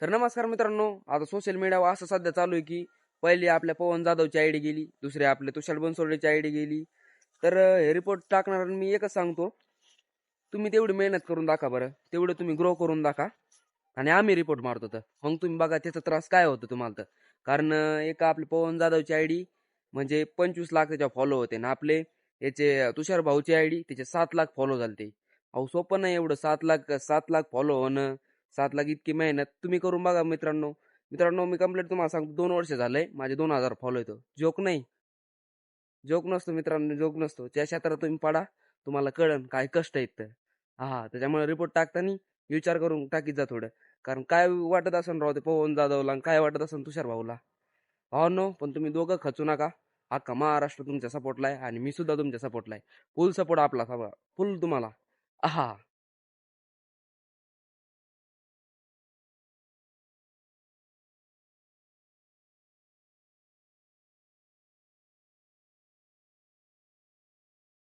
तर नमस्कार मित्रांनो, आता सोशल मीडियावर असं सध्या चालू आहे की पहिली आपल्या पवन जाधवची आयडी गेली, दुसरी आपल्या तुषार बनसोडेची आयडी गेली. तर हे रिपोर्ट टाकणार मी एकच सांगतो, तुम्ही तेवढी मेहनत करून दाखवा बरं, तेवढं तुम्ही ग्रो करून दाखवा आणि आम्ही रिपोर्ट मारतो. तर मग तुम्ही बघा त्याचा त्रास काय होतो तुम्हाला. तर कारण एका आपल्या पवन जाधवची आयडी म्हणजे 25 लाख त्याच्या फॉलो होते ना, आपले याचे तुषार भाऊची आयडी त्याचे 7 लाख फॉलो झालते. अहो सोपं नाही एवढं 7 लाख फॉलो होणं, 7 लाख इतकी मेहनत तुम्ही करून बघा मित्रांनो. मित्रांनो मी कंप्लीट तुम्हाला सांगतो 2 वर्ष झालंय माझे 2,000 फॉलो येतो. जोक नाही, जोक नसतो मित्रांनो, जोक नसतो. त्या क्षेत्रात तुम्ही पडा, तुम्हाला कळन काय कष्ट आहेत तर. हा, त्याच्यामुळे रिपोर्ट टाकताना विचार करून टाकीत जा थोडं. कारण काय वाटत असेल राव ते पवन जाधवला आणि काय वाटत असेल तुषार भाऊला. हो नो, पण तुम्ही दोघं खचू नका. अख्खा महाराष्ट्र तुमच्या सपोर्टला आहे आणि मी सुद्धा तुमच्या सपोर्टला आहे. फुल सपोर्ट आपला, फुल तुम्हाला. आहा.